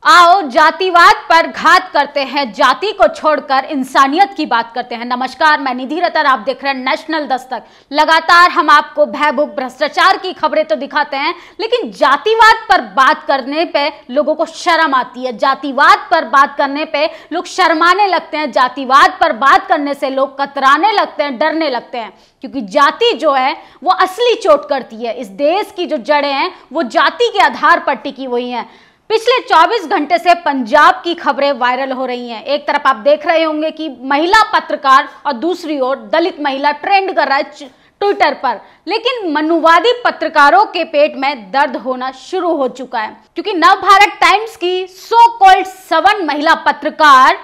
आओ जातिवाद पर घात करते हैं, जाति को छोड़कर इंसानियत की बात करते हैं। नमस्कार, मैं निधि रतन, आप देख रहे हैं नेशनल दस्तक। लगातार हम आपको भयभूत भ्रष्टाचार की खबरें तो दिखाते हैं, लेकिन जातिवाद पर बात करने पे लोगों को शर्म आती है। जातिवाद पर बात करने पे लोग शर्माने लगते हैं, जातिवाद पर बात करने से लोग कतराने लगते हैं, डरने लगते हैं, क्योंकि जाति जो है वो असली चोट करती है। इस देश की जो जड़ें हैं वो जाति के आधार पर टिकी हुई हैं। पिछले 24 घंटे से पंजाब की खबरें वायरल हो रही हैं। एक तरफ आप देख रहे होंगे कि महिला पत्रकार और दूसरी ओर दलित महिला ट्रेंड कर रहा है ट्विटर पर, लेकिन मनुवादी पत्रकारों के पेट में दर्द होना शुरू हो चुका है, क्योंकि नवभारत टाइम्स की सो कॉल्ड सवर्ण महिला पत्रकार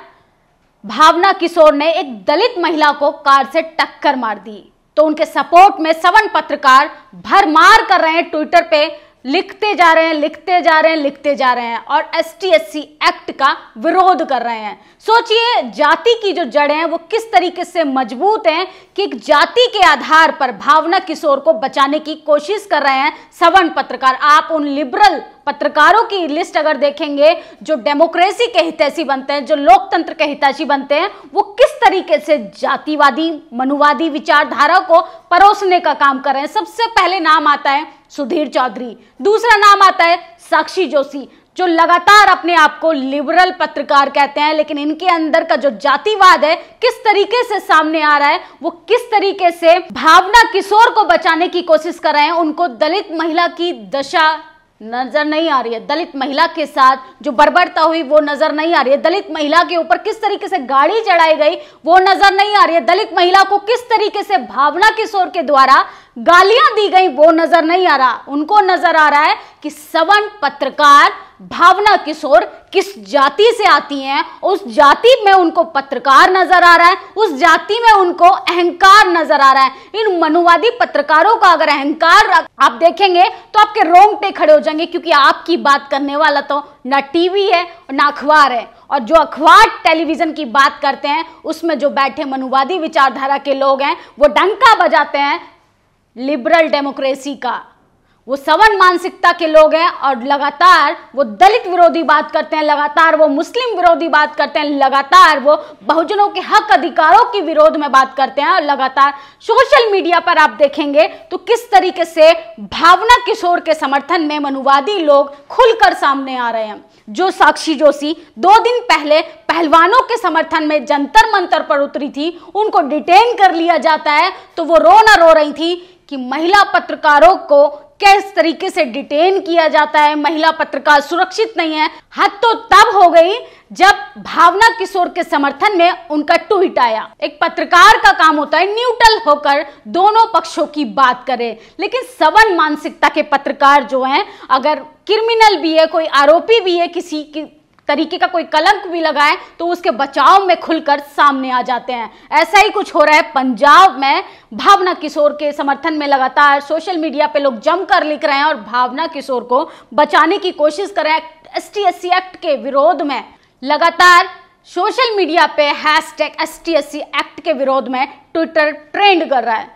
भावना किशोर ने एक दलित महिला को कार से टक्कर मार दी। तो उनके सपोर्ट में सवर्ण पत्रकार भरमार कर रहे हैं, ट्विटर पे लिखते जा रहे हैं और ST/SC एक्ट का विरोध कर रहे हैं। सोचिए, जाति की जो जड़ें हैं वो किस तरीके से मजबूत हैं कि एक जाति के आधार पर भावना किशोर को बचाने की कोशिश कर रहे हैं सवर्ण पत्रकार। आप उन लिबरल पत्रकारों की लिस्ट अगर देखेंगे जो डेमोक्रेसी के हितैषी बनते हैं, जो लोकतंत्र के हितैषी बनते हैं, वो किस तरीके से जातिवादी मनुवादी विचारधारा को परोसने का काम कर रहे हैं। सबसे पहले नाम आता है सुधीर चौधरी, दूसरा नाम आता है साक्षी जोशी, जो लगातार अपने आप को लिबरल पत्रकार कहते हैं, लेकिन इनके अंदर का जो जातिवाद है किस तरीके से सामने आ रहा है, वो किस तरीके से भावना किशोर को बचाने की कोशिश कर रहे हैं। उनको दलित महिला की दशा नजर नहीं आ रही है, दलित महिला के साथ जो बर्बरता हुई वो नजर नहीं आ रही है, दलित महिला के ऊपर किस तरीके से गाड़ी चढ़ाई गई वो नजर नहीं आ रही है, दलित महिला को किस तरीके से भावना किशोर के द्वारा गालियां दी गई वो नजर नहीं आ रहा। उनको नजर आ रहा है कि सवर्ण पत्रकार भावना किशोर किस जाति से आती हैं, उस जाति में उनको पत्रकार नजर आ रहा है, उस जाति में उनको अहंकार नजर आ रहा है। इन मनुवादी पत्रकारों का अगर अहंकार आप देखेंगे तो आपके रोंगटे खड़े हो जाएंगे, क्योंकि आपकी बात करने वाला तो ना टीवी है और ना अखबार है, और जो अखबार टेलीविजन की बात करते हैं उसमें जो बैठे मनुवादी विचारधारा के लोग हैं वो डंका बजाते हैं लिबरल डेमोक्रेसी का। वो सवर्ण मानसिकता के लोग हैं और लगातार वो दलित विरोधी बात करते हैं, लगातार वो मुस्लिम विरोधी बात करते हैं, लगातार वो बहुजनों के हक अधिकारों के विरोध में बात करते हैं, और लगातार सोशल मीडिया पर आप देखेंगे तो किस तरीके से भावना किशोर के समर्थन में मनुवादी लोग खुलकर सामने आ रहे हैं। जो साक्षी जोशी 2 दिन पहले पहलवानों के समर्थन में जंतर मंतर पर उतरी थी, उनको डिटेन कर लिया जाता है तो वो रो रही थी कि महिला पत्रकारों को किस तरीके से डिटेन किया जाता है, महिला पत्रकार सुरक्षित नहीं है। हद तो तब हो गई जब भावना किशोर के समर्थन में उनका ट्वीट आया। एक पत्रकार का काम होता है न्यूट्रल होकर दोनों पक्षों की बात करे, लेकिन सवर्ण मानसिकता के पत्रकार जो हैं, अगर क्रिमिनल भी है, कोई आरोपी भी है, किसी की तरीके का कोई कलंक भी लगाए तो उसके बचाव में खुलकर सामने आ जाते हैं। ऐसा ही कुछ हो रहा है पंजाब में। भावना किशोर के समर्थन में लगातार सोशल मीडिया पे लोग जमकर लिख रहे हैं और भावना किशोर को बचाने की कोशिश कर रहे हैं। ST/SC एक्ट के विरोध में लगातार सोशल मीडिया पे #ST/SC एक्ट के विरोध में ट्विटर ट्रेंड कर रहा है।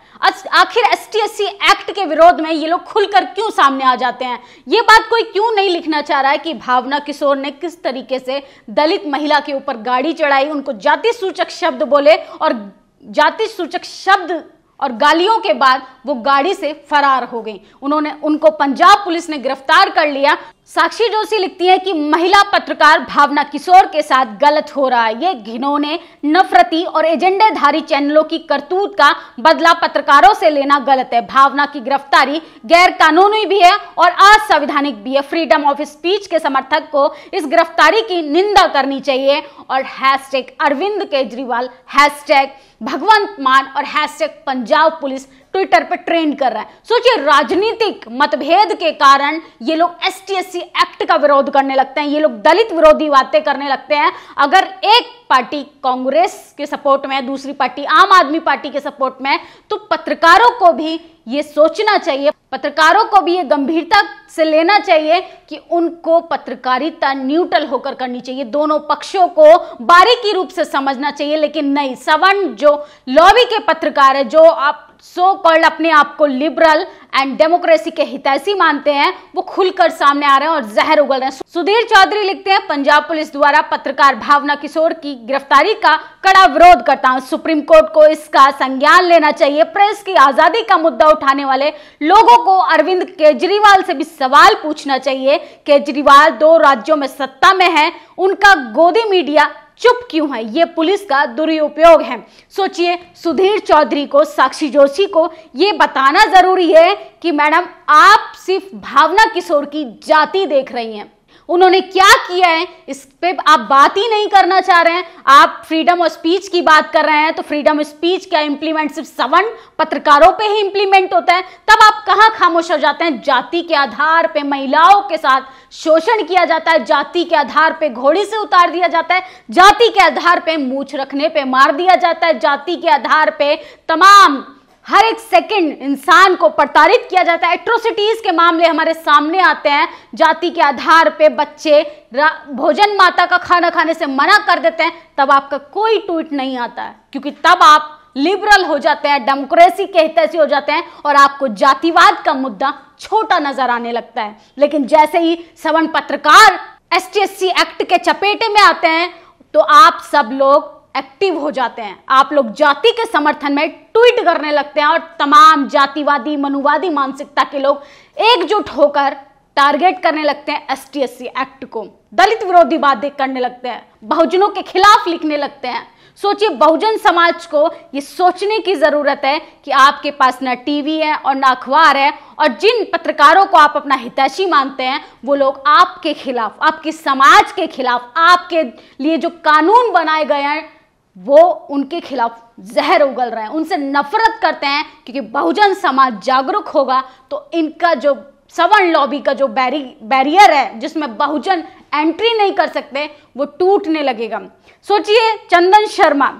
आखिर ST/SC एक्ट के विरोध में ये लोग खुलकर क्यों सामने आ जाते हैं? ये बात कोई क्यों नहीं लिखना चाह रहा है कि भावना किशोर ने किस तरीके से दलित महिला के ऊपर गाड़ी चढ़ाई, उनको जाति सूचक शब्द बोले और जाति सूचक शब्द और गालियों के बाद वो गाड़ी से फरार हो गई। उनको पंजाब पुलिस ने गिरफ्तार कर लिया। साक्षी जोशी लिखती है कि महिला पत्रकार भावना किशोर के साथ गलत हो रहा है। ये घिनौने, नफरती और एजेंडेधारी चैनलों की करतूत का बदला पत्रकारों से लेना गलत है। भावना की गिरफ्तारी गैर कानूनी भी है और असंवैधानिक भी है। फ्रीडम ऑफ स्पीच के समर्थक को इस गिरफ्तारी की निंदा करनी चाहिए और #अरविंद केजरीवाल, #भगवंत मान और #पंजाब पुलिस ट्विटर पर ट्रेंड कर रहा है। सोचिए, राजनीतिक मतभेद के कारण ये लोग ST/SC एक्ट का विरोध करने लगते हैं, ये लोग दलित विरोधी बातें करने लगते हैं। अगर एक पार्टी कांग्रेस के सपोर्ट में है, दूसरी पार्टी आम आदमी पार्टी के सपोर्ट में है, तो पत्रकारों को भी ये सोचना चाहिए, पत्रकारों को भी ये गंभीरता से लेना चाहिए कि उनको पत्रकारिता न्यूट्रल होकर करनी चाहिए, दोनों पक्षों को बारीकी रूप से समझना चाहिए। लेकिन नहीं, सवर्ण जो लॉबी के पत्रकार है, जो आप सो कॉल्ड अपने आप को लिबरल एंड डेमोक्रेसी के हितैषी मानते हैं, वो खुलकर सामने आ रहे हैं और जहर उगल रहे हैं। सुधीर चौधरी लिखते हैं, पंजाब पुलिस द्वारा पत्रकार भावना किशोर की गिरफ्तारी का कड़ा विरोध करता हूं। सुप्रीम कोर्ट को इसका संज्ञान लेना चाहिए। प्रेस की आजादी का मुद्दा उठाने वाले लोगों को अरविंद केजरीवाल से भी सवाल पूछना चाहिए। केजरीवाल 2 राज्यों में सत्ता में है, उनका गोदी मीडिया चुप क्यों है? ये पुलिस का दुरुपयोग है। सोचिए, सुधीर चौधरी को, साक्षी जोशी को ये बताना जरूरी है कि मैडम आप सिर्फ भावना किशोर की जाति देख रही हैं। उन्होंने क्या किया है इस पे आप बात ही नहीं करना चाह रहे हैं। आप फ्रीडम ऑफ स्पीच की बात कर रहे हैं, तो फ्रीडम ऑफ स्पीच का इंप्लीमेंट सिर्फ सवर्ण पत्रकारों पे ही इंप्लीमेंट होता है, तब आप कहां खामोश हो जाते हैं? जाति के आधार पे महिलाओं के साथ शोषण किया जाता है, जाति के आधार पे घोड़ी से उतार दिया जाता है, जाति के आधार पे मूंछ रखने पे मार दिया जाता है, जाति के आधार पे तमाम हर एक सेकंड इंसान को प्रताड़ित किया जाता है। एट्रोसिटीज के मामले हमारे सामने आते हैं। जाति के आधार पे बच्चे भोजन माता का खाना खाने से मना कर देते हैं, तब आपका कोई ट्वीट नहीं आता है, क्योंकि तब आप लिबरल हो जाते हैं, डेमोक्रेसी के हितैषी हो जाते हैं और आपको जातिवाद का मुद्दा छोटा नजर आने लगता है। लेकिन जैसे ही सवर्ण पत्रकार ST/SC एक्ट के चपेटे में आते हैं, तो आप सब लोग एक्टिव हो जाते हैं। आप लोग जाति के समर्थन में ट्वीट करने लगते हैं और तमाम जातिवादी मनुवादी मानसिकता के लोग एकजुट होकर टारगेट करने लगते हैं ST/SC एक्ट को, दलित विरोधी बातें करने लगते हैं, बहुजनों के खिलाफ लिखने लगते हैं। सोचिए, बहुजन समाज को ये सोचने की जरूरत है कि आपके पास ना टीवी है और ना अखबार है, और जिन पत्रकारों को आप अपना हितैषी मानते हैं वो लोग आपके खिलाफ, आपके समाज के खिलाफ, आपके लिए जो कानून बनाए गए हैं वो उनके खिलाफ जहर उगल रहे हैं, उनसे नफरत करते हैं। क्योंकि बहुजन समाज जागरूक होगा तो इनका जो सवर्ण लॉबी का जो बैरियर है जिसमें बहुजन एंट्री नहीं कर सकते, वो टूटने लगेगा। सोचिए, चंदन शर्मा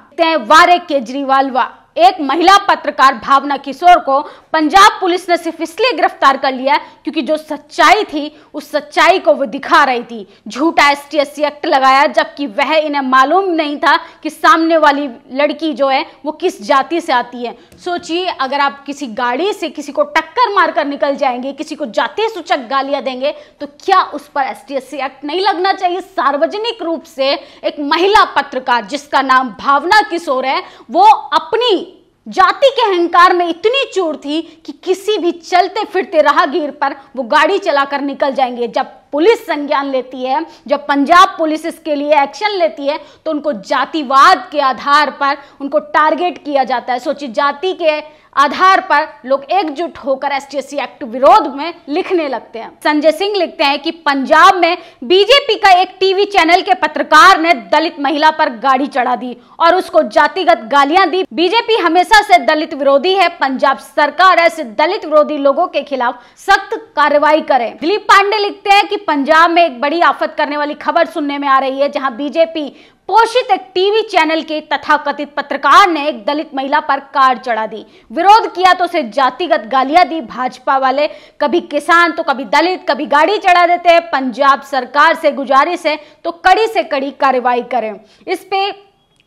वारे केजरीवाल वा एक महिला पत्रकार भावना किशोर को पंजाब पुलिस ने सिर्फ इसलिए गिरफ्तार कर लिया क्योंकि जो सच्चाई थी उस सच्चाई को वो दिखा रही थी। झूठा ST/SC एक्ट लगाया, जबकि वह इन्हें मालूम नहीं था कि सामने वाली लड़की जो है वो किस जाति से आती है। सोचिए, अगर आप किसी गाड़ी से किसी को टक्कर मारकर निकल जाएंगे, किसी को जाति सूचक गालियां देंगे, तो क्या उस पर ST/SC एक्ट नहीं लगना चाहिए? सार्वजनिक रूप से एक महिला पत्रकार जिसका नाम भावना किशोर है, वो अपनी जाति के अहंकार में इतनी चूर थी कि किसी भी चलते फिरते राहगीर पर वो गाड़ी चलाकर निकल जाएंगे। जब पुलिस संज्ञान लेती है, जब पंजाब पुलिस इसके लिए एक्शन लेती है, तो उनको जातिवाद के आधार पर उनको टारगेट किया जाता है। सोचिए, जाति के आधार पर लोग एकजुट होकर ST/SC एक्ट विरोध में लिखने लगते हैं। संजय सिंह लिखते हैं कि पंजाब में बीजेपी का एक टीवी चैनल के पत्रकार ने दलित महिला पर गाड़ी चढ़ा दी और उसको जातिगत गालियां दी। बीजेपी हमेशा से दलित विरोधी है। पंजाब सरकार ऐसे दलित विरोधी लोगों के खिलाफ सख्त कार्रवाई करे। दिलीप पांडे लिखते हैं कि पंजाब में एक बड़ी आफत करने वाली खबर सुनने में आ रही है, जहां बीजेपी पोषित एक टीवी चैनल के तथाकथित पत्रकार ने एक दलित महिला पर कार चढ़ा दी। विरोध किया तो उसे जातिगत गालियां दी। भाजपा वाले कभी किसान तो कभी दलित, कभी गाड़ी चढ़ा देते हैं। पंजाब सरकार से गुजारिश है तो कड़ी से कड़ी कार्रवाई करें। इस पे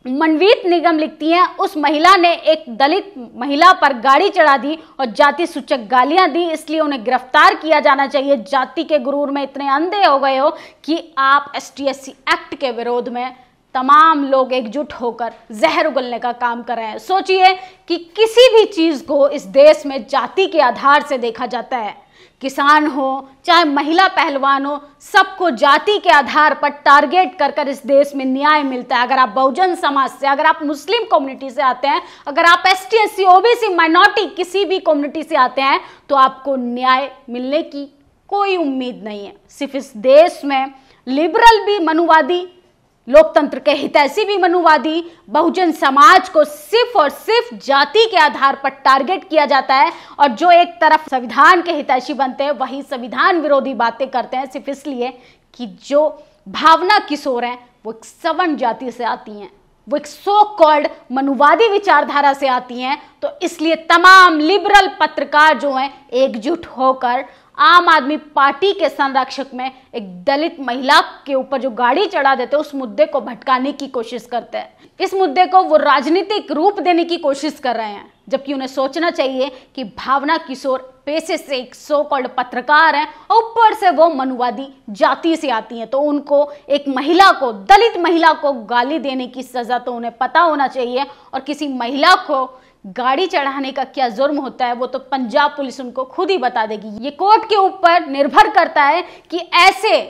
मनवीत निगम लिखती हैं, उस महिला ने एक दलित महिला पर गाड़ी चढ़ा दी और जाति सूचक गालियां दी, इसलिए उन्हें गिरफ्तार किया जाना चाहिए। जाति के गुरूर में इतने अंधे हो गए हो कि आप ST/SC एक्ट के विरोध में तमाम लोग एकजुट होकर जहर उगलने का काम कर रहे हैं। सोचिए कि किसी भी चीज को इस देश में जाति के आधार से देखा जाता है। किसान हो चाहे महिला पहलवान हो, सबको जाति के आधार पर टारगेट कर कर इस देश में न्याय मिलता है। अगर आप बहुजन समाज से, अगर आप मुस्लिम कम्युनिटी से आते हैं, अगर आप ST/SC OBC माइनॉरिटी किसी भी कम्युनिटी से आते हैं, तो आपको न्याय मिलने की कोई उम्मीद नहीं है। सिर्फ इस देश में लिबरल भी मनुवादी, लोकतंत्र के हितैषी भी मनुवादी, बहुजन समाज को सिर्फ और सिर्फ जाति के आधार पर टारगेट किया जाता है, और जो एक तरफ संविधान के हितैषी बनते हैं वही संविधान विरोधी बातें करते हैं, सिर्फ इसलिए कि जो भावना किशोर हैं वो एक सवर्ण जाति से आती हैं, वो एक सो कॉल्ड मनुवादी विचारधारा से आती हैं। तो इसलिए तमाम लिबरल पत्रकार जो हैं एकजुट होकर आम आदमी पार्टी के संरक्षक में एक दलित महिला के ऊपर जो गाड़ी चढ़ा देते हैं उस मुद्दे को भटकाने की कोशिश करते हैं। इस मुद्दे को वो राजनीतिक रूप देने की कोशिश कर रहे हैं। जबकि उन्हें सोचना चाहिए कि भावना किशोर पेशे से एक सो कॉल्ड पत्रकार हैं और ऊपर से वो मनुवादी जाति से आती हैं, तो उनको एक महिला को, दलित महिला को गाली देने की सजा तो उन्हें पता होना चाहिए। और किसी महिला को गाड़ी चढ़ाने का क्या जुर्म होता है वो तो पंजाब पुलिस उनको खुद ही बता देगी। ये कोर्ट के ऊपर निर्भर करता है कि ऐसे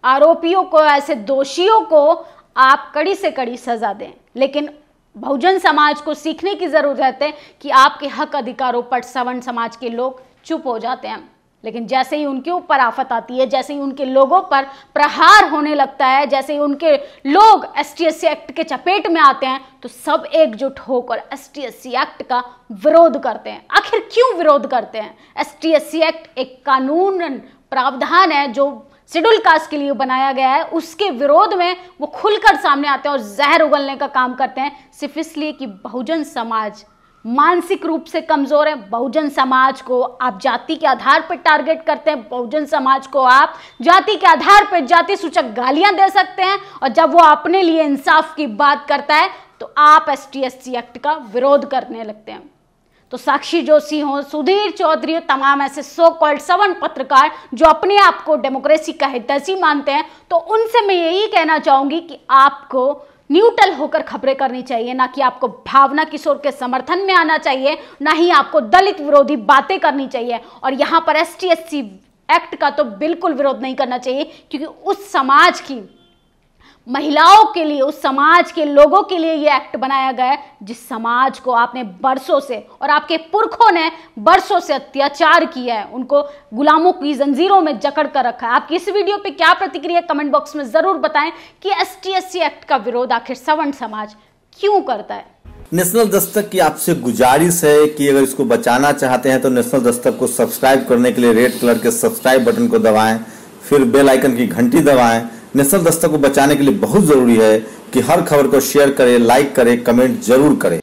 आरोपियों को, ऐसे दोषियों को आप कड़ी से कड़ी सजा दें। लेकिन बहुजन समाज को सीखने की जरूरत है कि आपके हक अधिकारों पर सवर्ण समाज के लोग चुप हो जाते हैं, लेकिन जैसे ही उनके ऊपर आफत आती है, जैसे ही उनके लोगों पर प्रहार होने लगता है, जैसे ही उनके लोग ST/SC एक्ट के चपेट में आते हैं, तो सब एकजुट होकर ST/SC एक्ट का विरोध करते हैं। आखिर क्यों विरोध करते हैं? ST/SC एक्ट एक कानून प्रावधान है जो शेड्यूल कास्ट के लिए बनाया गया है, उसके विरोध में वो खुलकर सामने आते हैं और जहर उगलने का काम करते हैं, सिर्फ इसलिए कि बहुजन समाज मानसिक रूप से कमजोर है। बहुजन समाज को आप जाति के आधार पर टारगेट करते हैं, बहुजन समाज को आप जाति के आधार पर जाति सूचक गालियां दे सकते हैं, और जब वो अपने लिए इंसाफ की बात करता है तो आप ST/SC एक्ट का विरोध करने लगते हैं। तो साक्षी जोशी हो, सुधीर चौधरी हो, तमाम ऐसे सो कॉल्ड सवर्ण पत्रकार जो अपने आप को डेमोक्रेसी का हितैषी मानते हैं, तो उनसे मैं यही कहना चाहूंगी कि आपको न्यूट्रल होकर खबरें करनी चाहिए, ना कि आपको भावना किशोर के समर्थन में आना चाहिए, ना ही आपको दलित विरोधी बातें करनी चाहिए। और यहाँ पर ST/SC एक्ट का तो बिल्कुल विरोध नहीं करना चाहिए, क्योंकि उस समाज की महिलाओं के लिए, उस समाज के लोगों के लिए ये एक्ट बनाया गया है जिस समाज को आपने बरसों से और आपके पुरखों ने बरसों से अत्याचार किया है, उनको गुलामों की जंजीरों में जकड़ कर रखा है। आपकी इस वीडियो पे क्या प्रतिक्रिया कमेंट बॉक्स में जरूर बताएं कि ST/SC एक्ट का विरोध आखिर सवर्ण समाज क्यों करता है। नेशनल दस्तक की आपसे गुजारिश है कि अगर इसको बचाना चाहते हैं तो नेशनल दस्तक को सब्सक्राइब करने के लिए रेड कलर के सब्सक्राइब बटन को दबाएं, फिर बेल आइकन की घंटी दबाएं। नेशनल दस्तक को बचाने के लिए बहुत जरूरी है कि हर खबर को शेयर करें, लाइक करें, कमेंट जरूर करें।